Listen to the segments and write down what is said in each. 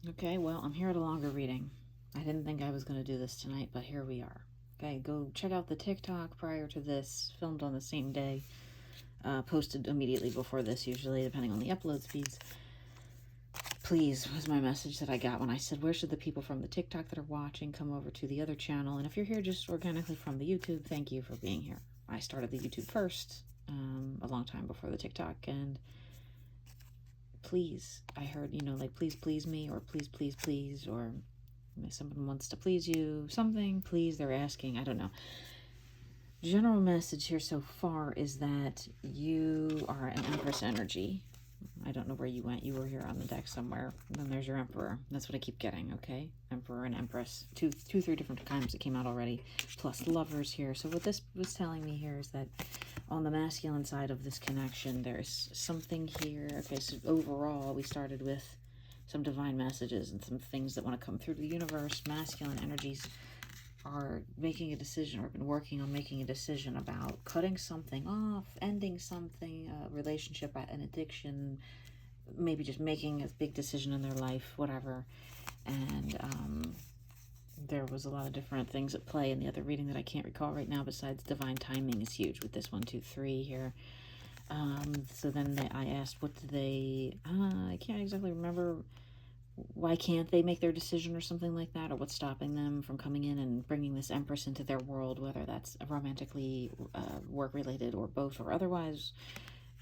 Okay, well, I'm here at a longer reading. I didn't think I was going to do this tonight, but here we are. Okay, go check out the TikTok prior to this, filmed on the same day, posted immediately before this, usually, depending on the upload speeds. Please was my message that I got when I said, where should the people from the TikTok that are watching come over to the other channel? And if you're here just organically from the YouTube, thank you for being here. I started the YouTube first, a long time before the TikTok, and please, I heard, like, please, please me, or please, please, please, or someone wants to please you, something, please, they're asking, I don't know. General message here so far is that you are an Empress energy. I don't know where you went. You were here on the deck somewhere. Then there's your Emperor. That's what I keep getting, okay? Emperor and Empress. Three different times it came out already. Plus Lovers here. So what this was telling me here is that on the masculine side of this connection, there's something here. Okay, so overall, we started with some divine messages and some things that want to come through to the universe. Masculine energies are making a decision or have been working on making a decision about cutting something off, ending something, a relationship, an addiction, maybe just making a big decision in their life, whatever. And there was a lot of different things at play in the other reading that I can't recall right now, besides divine timing is huge with this 1, 2, 3 here. So then I asked, what do they, I can't exactly remember, why can't they make their decision or something like that, or what's stopping them from coming in and bringing this Empress into their world, whether that's romantically, work related, or both, or otherwise.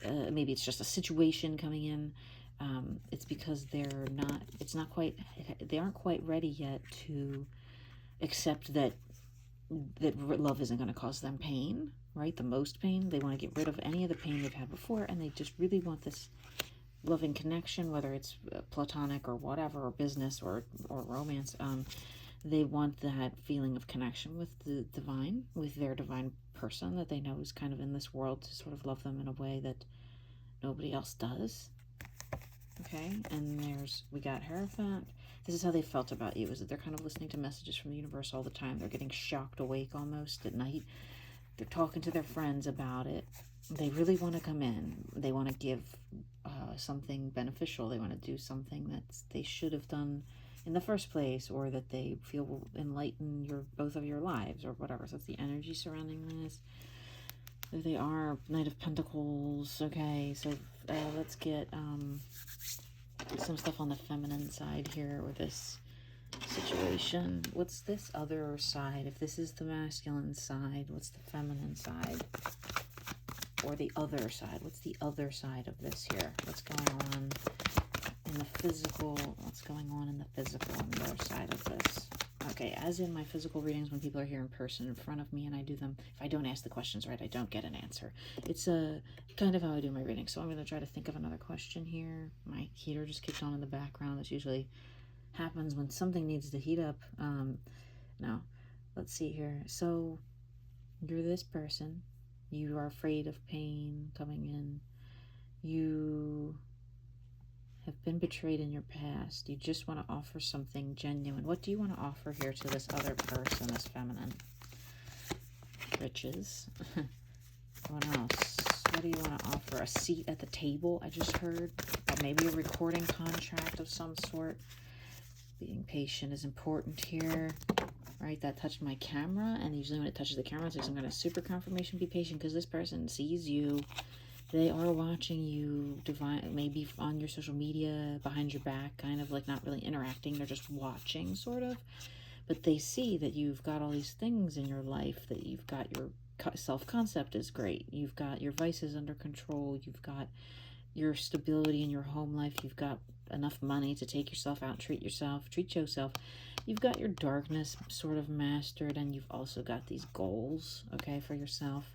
Maybe it's just a situation coming in. It's because they aren't quite ready yet to accept that love isn't going to cause them pain, right? The most pain. They want to get rid of any of the pain they've had before, and they just really want this loving connection, whether it's platonic or whatever, or business or romance. They want that feeling of connection with the divine, with their divine person that they know is kind of in this world, to sort of love them in a way that nobody else does. Okay, and we got Hierophant. This is how they felt about you, is that they're kind of listening to messages from the universe all the time. They're getting shocked awake almost at night. They're talking to their friends about it. They really want to come in. They want to give something beneficial. They want to do something that they should have done in the first place, or that they feel will enlighten both of your lives, or whatever. So that's the energy surrounding this. There they are, Knight of Pentacles. Okay, so let's get some stuff on the feminine side here with this situation. What's this other side? If this is the masculine side, what's the feminine side? Or the other side? What's the other side of this here? What's going on in the physical? What's going on in the physical on the other side of this? Okay, as in my physical readings, when people are here in person in front of me and I do them, if I don't ask the questions right, I don't get an answer. It's kind of how I do my readings. So I'm going to try to think of another question here. My heater just kicked on in the background. This usually happens when something needs to heat up. Now, let's see here. So you're this person. You are afraid of pain coming in. You have been betrayed in your past. You just want to offer something genuine. What do you want to offer here to this other person, this feminine? Riches. What else? What do you want to offer? A seat at the table, I just heard. Or maybe a recording contract of some sort. Being patient is important here. Right, that touched my camera, and usually when it touches the camera, it's like some kind of super confirmation. Be patient, because this person sees you. They are watching you, maybe on your social media, behind your back, kind of like not really interacting. They're just watching, sort of. But they see that you've got all these things in your life, that you've got your self-concept is great. You've got your vices under control. You've got your stability in your home life. You've got enough money to take yourself out, treat yourself. You've got your darkness sort of mastered, and you've also got these goals, okay, for yourself.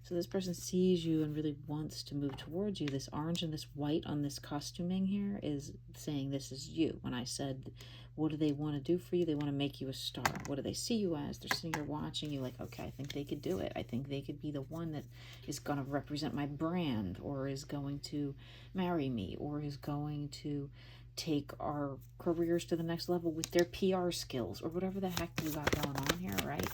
So this person sees you and really wants to move towards you. This orange and this white on this costuming here is saying this is you. When I said, what do they want to do for you? They want to make you a star. What do they see you as? They're sitting here watching you like, okay, I think they could do it. I think they could be the one that is going to represent my brand, or is going to marry me, or is going to take our careers to the next level with their PR skills, or whatever the heck you got going on here, right?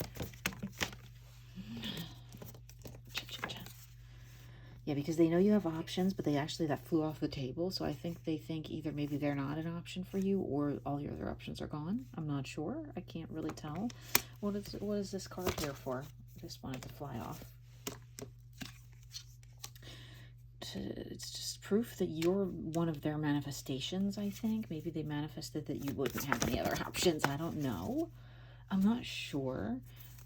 Yeah, because they know you have options, but that flew off the table. So I think they think either maybe they're not an option for you, or all your other options are gone. I'm not sure. I can't really tell. What is this card here for? Just wanted to fly off. It's just proof that you're one of their manifestations, I think. Maybe they manifested that you wouldn't have any other options. I don't know. I'm not sure.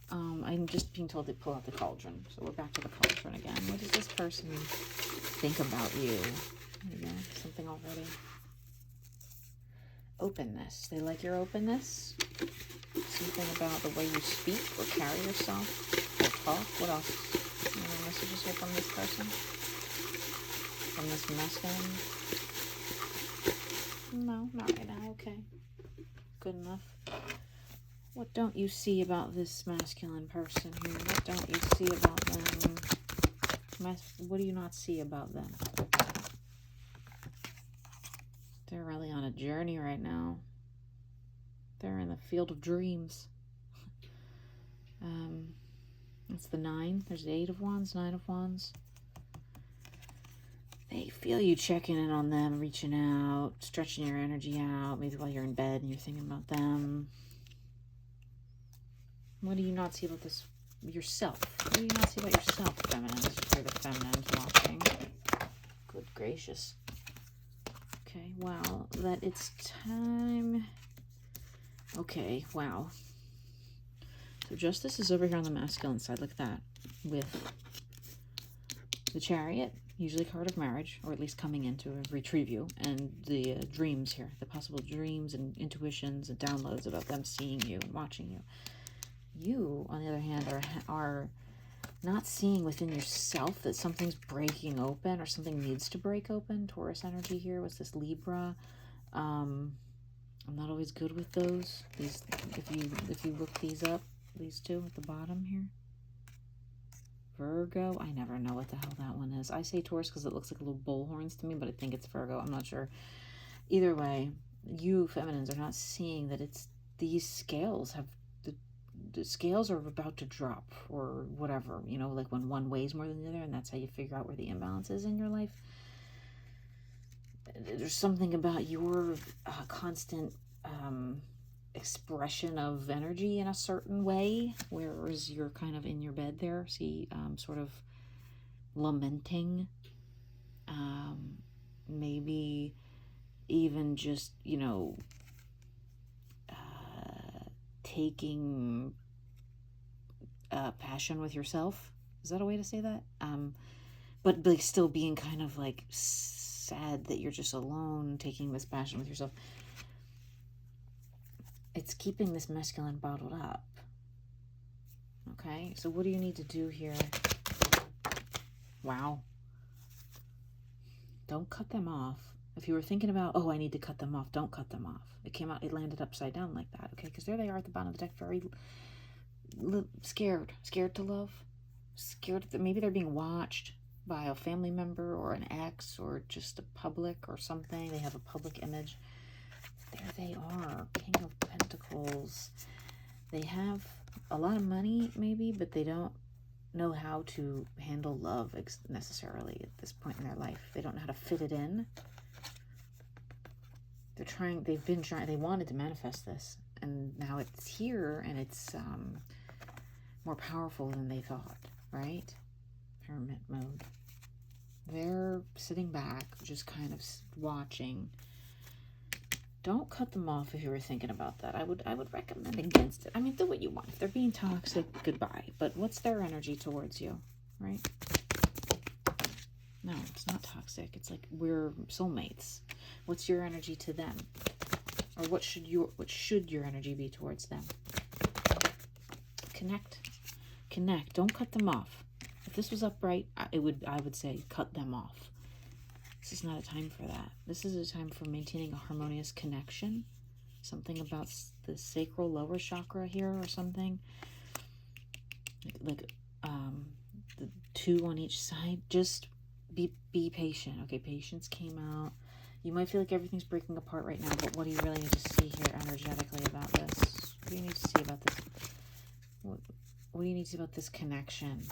I'm just being told to pull out the cauldron. So we're back to the cauldron again. What does this person think about you? There you go. Something already. Openness. They like your openness. Something about the way you speak or carry yourself or talk. What else? Any messages here from this person? From this masculine? No, not right now. Okay. Good enough. What don't you see about this masculine person here? What don't you see about them? What do you not see about them? They're really on a journey right now. They're in the field of dreams. That's the 9. There's the 8 of Wands, 9 of Wands. They feel you checking in on them, reaching out, stretching your energy out, maybe while you're in bed and you're thinking about them. What do you not see about this yourself? What do you not see about yourself, feminines? If you're the feminines watching. Good gracious. Okay, wow. That it's time. Okay, wow. So Justice is over here on the masculine side. Look at that. With the Chariot, usually a card of marriage, or at least coming in to retrieve you, and the dreams here, the possible dreams and intuitions and downloads about them seeing you and watching you. You, on the other hand, are not seeing within yourself that something's breaking open or something needs to break open. Taurus energy here was this Libra. I'm not always good with those. These, if you look these up, these two at the bottom here. Virgo, I never know what the hell that one is. I say Taurus because it looks like little bull horns to me, but I think it's Virgo. I'm not sure. Either way, you feminines are not seeing that it's these scales have the scales are about to drop or whatever, you know, like when one weighs more than the other, and that's how you figure out where the imbalance is in your life. There's something about your constant expression of energy in a certain way, whereas you're kind of in your bed there, see, sort of lamenting, maybe even just, you know, taking passion with yourself. Is that a way to say that? But like still being kind of like sad that you're just alone, taking this passion with yourself. It's keeping this masculine bottled up. Okay, so what do you need to do here? Wow. Don't cut them off. If you were thinking about, oh, I need to cut them off, don't cut them off. It landed upside down like that, okay? Because there they are at the bottom of the deck, very scared to love. Scared that maybe they're being watched by a family member or an ex or just a public or something. They have a public image. There they are, King of Pentacles. They have a lot of money maybe, but they don't know how to handle love necessarily at this point in their life. They don't know how to fit it in. They wanted to manifest this, and now it's here, and it's more powerful than they thought, right? Hermit mode. They're sitting back, just kind of watching. Don't cut them off if you were thinking about that. I would recommend against it. I mean, do what you want. If they're being toxic, goodbye. But what's their energy towards you, right? No, it's not toxic. It's like we're soulmates. What's your energy to them? Or what should your energy be towards them? Connect. Don't cut them off. If this was upright, I would say cut them off. This is not a time for that. This is a time for maintaining a harmonious connection. Something about the sacral lower chakra here or something. Like the 2 on each side. Just be patient. Okay, patience came out. You might feel like everything's breaking apart right now, but what do you really need to see here energetically about this? What do you need to see about this? What do you need to see about this connection?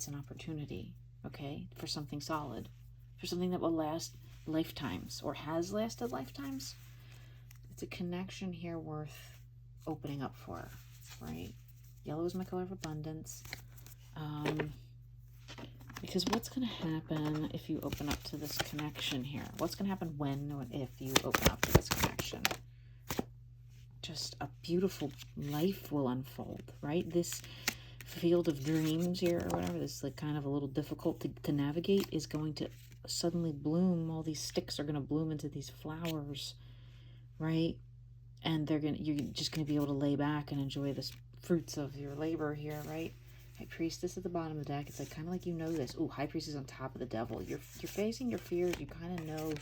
it's an opportunity, okay, for something solid, for something that will last lifetimes or has lasted lifetimes. It's a connection here worth opening up for, right? Yellow is my color of abundance. Because what's going to happen if you open up to this connection here? What's going to happen when or if you open up to this connection? Just a beautiful life will unfold, right? This field of dreams here or whatever, this like kind of a little difficult to navigate, is going to suddenly bloom. All these sticks are going to bloom into these flowers, right? And you're just going to be able to lay back and enjoy the fruits of your labor here, right? High Priestess at the bottom of the deck. It's like kind of like, you know this. Ooh, High Priestess on top of the Devil. You're facing your fears. You kind of know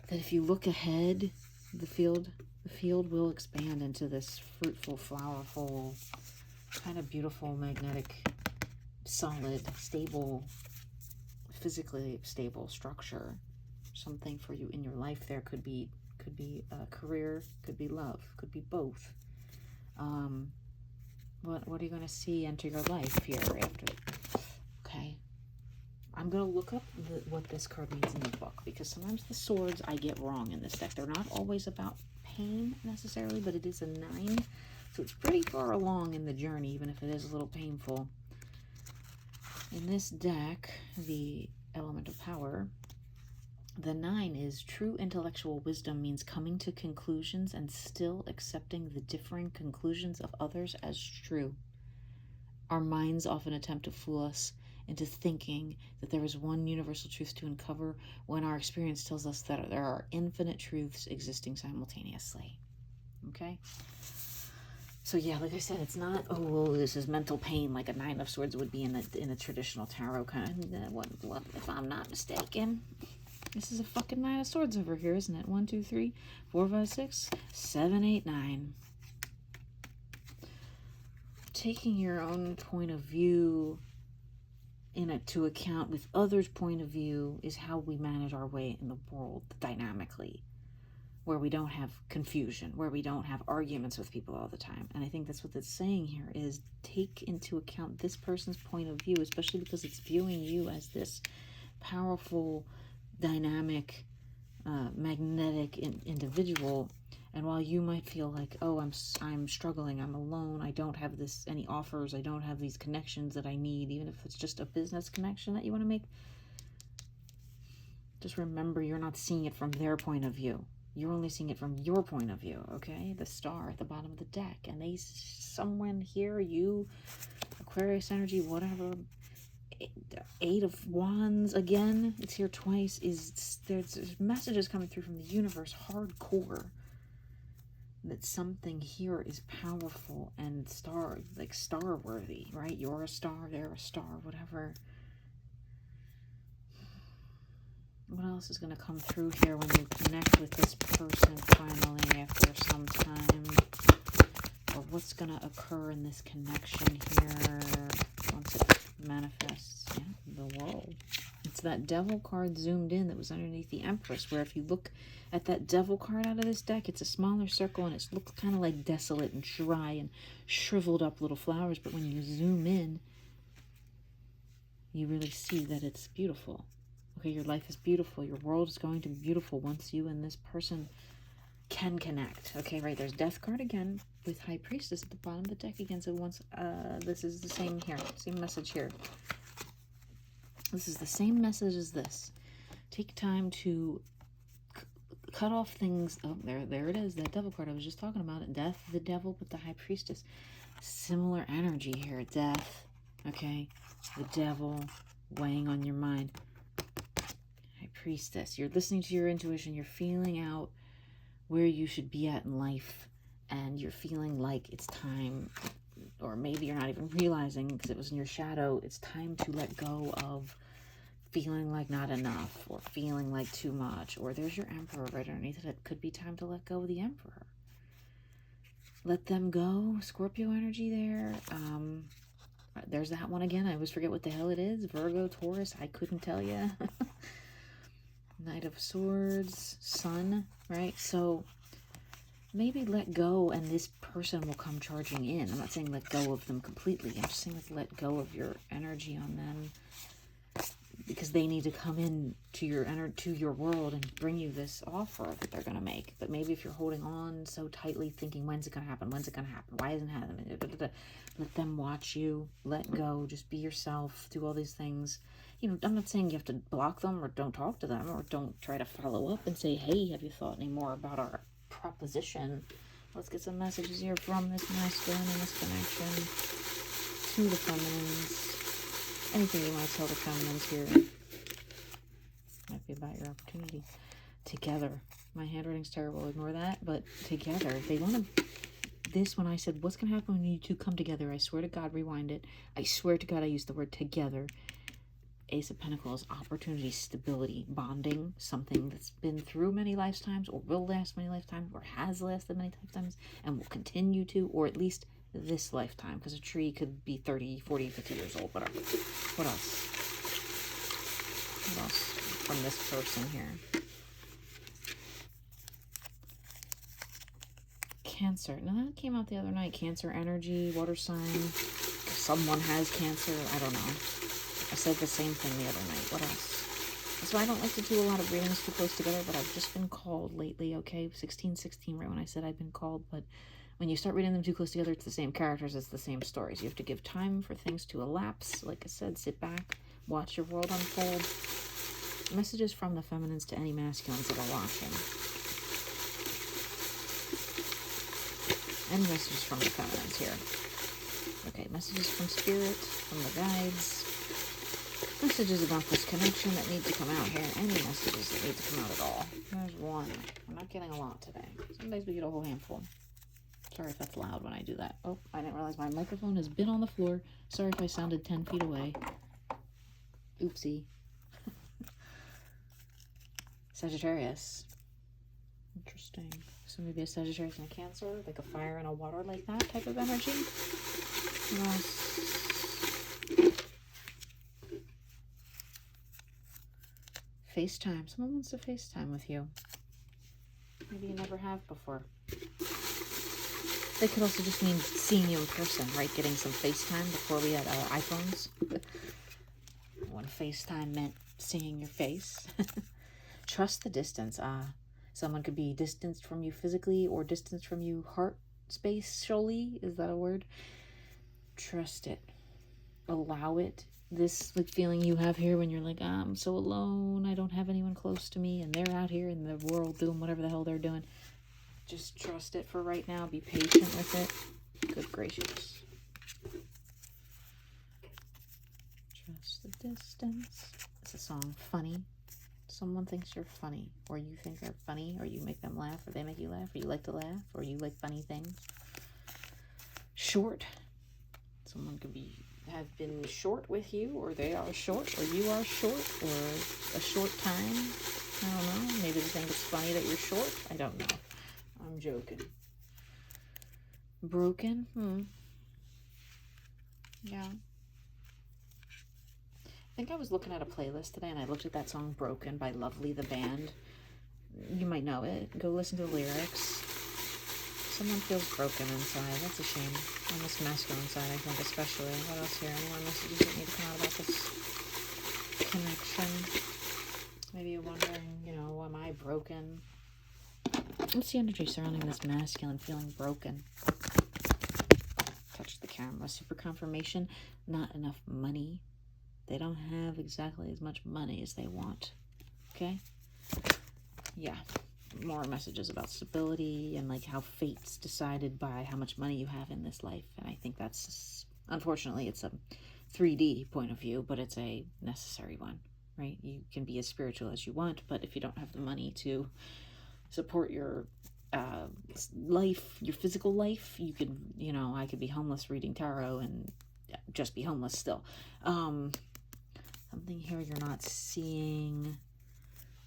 that if you look ahead, the field will expand into this fruitful, flowerful, kind of beautiful, magnetic, solid, stable, physically stable structure. Something for you in your life there. Could be a career, could be love, could be both. What are you going to see enter your life here after? Okay. I'm going to look up what this card means in the book, because sometimes the swords I get wrong in this deck. They're not always about pain necessarily, but it is a 9. So it's pretty far along in the journey, even if it is a little painful. In this deck, the element of power, the 9 is true intellectual wisdom means coming to conclusions and still accepting the differing conclusions of others as true. Our minds often attempt to fool us into thinking that there is one universal truth to uncover, when our experience tells us that there are infinite truths existing simultaneously. Okay? So yeah, like I said, it's not, oh, well, this is mental pain like a 9 of Swords would be in the traditional tarot kind of, what, if I'm not mistaken. This is a fucking 9 of Swords over here, isn't it? 1, 2, 3, 4, 5, 6, 7, 8, 9. Taking your own point of view to account with others' point of view is how we manage our way in the world dynamically, where we don't have confusion, where we don't have arguments with people all the time. And I think that's what it's saying here, is take into account this person's point of view, especially because it's viewing you as this powerful, dynamic, magnetic individual. And while you might feel like, oh, I'm struggling, I'm alone, I don't have any offers, I don't have these connections that I need, even if it's just a business connection that you want to make, just remember you're not seeing it from their point of view. You're only seeing it from your point of view, okay? The star at the bottom of the deck. And someone here, you, Aquarius energy, whatever, 8 of Wands, again, it's here twice, there's messages coming through from the universe, hardcore, that something here is powerful and star-worthy, right? You're a star, they're a star, whatever. What else is going to come through here when you connect with this person finally after some time? Or what's going to occur in this connection here once it manifests? Yeah, the World. It's that Devil card zoomed in that was underneath the Empress, where if you look at that Devil card out of this deck, it's a smaller circle and it looks kind of like desolate and dry and shriveled up little flowers. But when you zoom in, you really see that it's beautiful. Okay, your life is beautiful. Your world is going to be beautiful once you and this person can connect. Okay, right, there's Death card again with High Priestess at the bottom of the deck again. So once, this is the same here, same message here. This is the same message as this. Take time to cut off things. Oh, there it is, that Devil card I was just talking about. Death, the Devil, but the High Priestess. Similar energy here. Death, okay, the Devil weighing on your mind. High Priestess, you're listening to your intuition, you're feeling out where you should be at in life, and you're feeling like it's time, or maybe you're not even realizing because it was in your shadow, it's time to let go of feeling like not enough, or feeling like too much. Or there's your Emperor right underneath it. It could be time to let go of the Emperor. Let them go. Scorpio energy there. There's that one again. I always forget what the hell it is. Virgo, Taurus, I couldn't tell you. Knight of Swords, Sun, right? So maybe let go and this person will come charging in. I'm not saying let go of them completely. I'm just saying, like, let go of your energy on them, because they need to come in to your world and bring you this offer that they're going to make. But maybe if you're holding on so tightly, thinking, when's it going to happen? When's it going to happen? Why isn't it happening? Let them watch you. Let go. Just be yourself. Do all these things. You know, I'm not saying you have to block them or don't talk to them or don't try to follow up and say, hey, have you thought any more about our proposition? Let's get some messages here from this masculine and this connection to the feminines. Anything you want to tell the feminines here might be about your opportunity. Together. My handwriting's terrible, ignore that. But together. They want to... This, when I said, what's going to happen when you two come together? I swear to God, rewind it. I swear to God, I used the word together. Ace of Pentacles, opportunity, stability, bonding. Something that's been through many lifetimes, or will last many lifetimes, or has lasted many lifetimes, and will continue to, or at least this lifetime, because a tree could be 30, 40, 50 years old, whatever. What else? What else from this person here? Cancer. Now that came out the other night. Cancer energy, water sign. Someone has cancer. I don't know. I said the same thing the other night. What else? So I don't like to do a lot of readings too close together, but I've just been called lately, okay? 1616, right when I said I'd been called, but when you start reading them too close together, it's the same characters, it's the same stories. You have to give time for things to elapse. Like I said, sit back, watch your world unfold. Messages from the feminines to any masculines that are watching. And messages from the feminines here. Okay, messages from spirit, from the guides. Messages about this connection that need to come out here. Any messages that need to come out at all. There's one. I'm not getting a lot today. Some days we get a whole handful. Sorry if that's loud when I do that. Oh, I didn't realize my microphone has been on the floor. Sorry if I sounded 10 feet away. Oopsie. Sagittarius. Interesting. So maybe a Sagittarius and a Cancer, like a fire and a water, like that type of energy. What else? FaceTime. Someone wants to FaceTime with you. Maybe you never have before. They could also just mean seeing you in person, right? Getting some FaceTime before we had iPhones. When FaceTime meant seeing your face. Trust the distance. Someone could be distanced from you physically or distanced from you heart spatially. Is that a word? Trust it. Allow it. This like feeling you have here when you're like, I'm so alone, I don't have anyone close to me, and they're out here in the world doing whatever the hell they're doing. Just trust it for right now. Be patient with it. Good gracious. Trust the distance. It's a song. Funny. Someone thinks you're funny, or you think they're funny, or you make them laugh, or they make you laugh, or you like to laugh, or you like funny things. Short. Someone could have been short with you, or they are short, or you are short, or a short time. I don't know. Maybe they think it's funny that you're short. I don't know. I'm joking. Broken? Yeah. I think I was looking at a playlist today, and I looked at that song Broken by Lovely the band. You might know it. Go listen to the lyrics. Someone feels broken inside. That's a shame. On this masculine side, I think, especially. What else here? Any more messages that need to come out about this connection? Maybe you're wondering, you know, am I broken? What's the energy surrounding this masculine feeling broken? Touch the camera. Super confirmation. Not enough money. They don't have exactly as much money as they want. Okay? Yeah. More messages about stability and like how fate's decided by how much money you have in this life. And I think that's, unfortunately, it's a 3D point of view, but it's a necessary one, right? You can be as spiritual as you want, but if you don't have the money to support your life, your physical life, you could, you know, I could be homeless reading tarot and just be homeless still. Something here you're not seeing.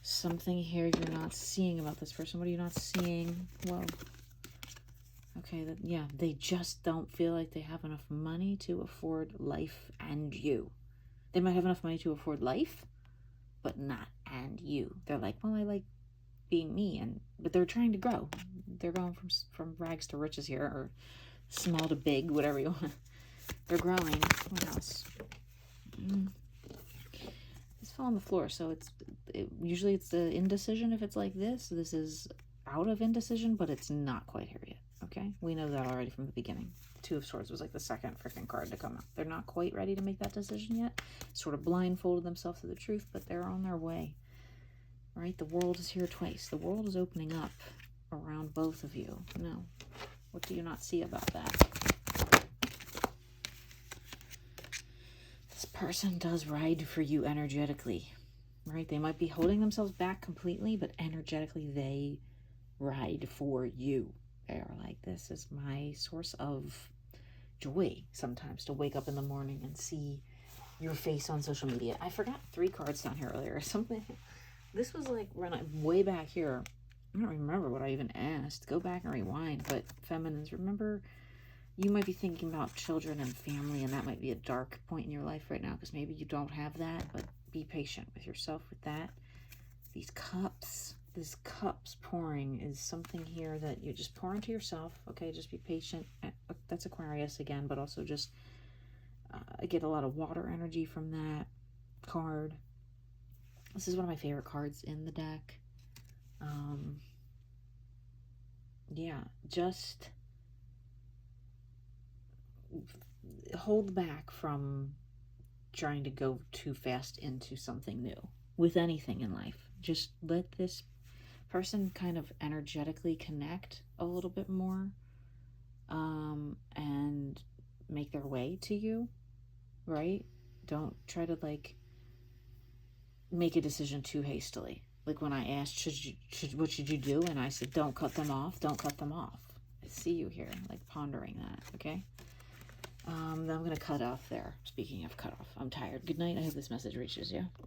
Something here you're not seeing about this person. What are you not seeing? Well, okay, yeah, they just don't feel like they have enough money to afford life and you. They might have enough money to afford life, but not and you. They're like, well, I like being me, but they're trying to grow. they're going from rags to riches here, or small to big, whatever you want. They're growing. What else? It's fell on the floor, so usually it's the indecision. If it's like this is out of indecision, but it's not quite here yet. Okay, we know that already from the beginning. The Two of Swords was like the second freaking card to come out. They're not quite ready to make that decision yet. Sort of blindfolded themselves to the truth, but they're on their way. Right? The world is here twice. The world is opening up around both of you. No. What do you not see about that? This person does ride for you energetically. Right? They might be holding themselves back completely, but energetically they ride for you. They are like, this is my source of joy sometimes, to wake up in the morning and see your face on social media. I forgot 3 cards down here earlier or something. This was like when I'm way back here. I don't remember what I even asked. Go back and rewind. But feminines, remember, you might be thinking about children and family, and that might be a dark point in your life right now because maybe you don't have that, but be patient with yourself with that. These cups, this cups pouring is something here that you just pour into yourself. Okay, just be patient. That's Aquarius again, but also just I get a lot of water energy from that card. This is one of my favorite cards in the deck. Yeah, just hold back from trying to go too fast into something new with anything in life. Just let this person kind of energetically connect a little bit more, and make their way to you, right? Don't try to like make a decision too hastily. Like when I asked, what should you do? And I said, don't cut them off. Don't cut them off. I see you here, like pondering that. Okay. Then I'm going to cut off there. Speaking of cut off, I'm tired. Good night. I hope this message reaches you.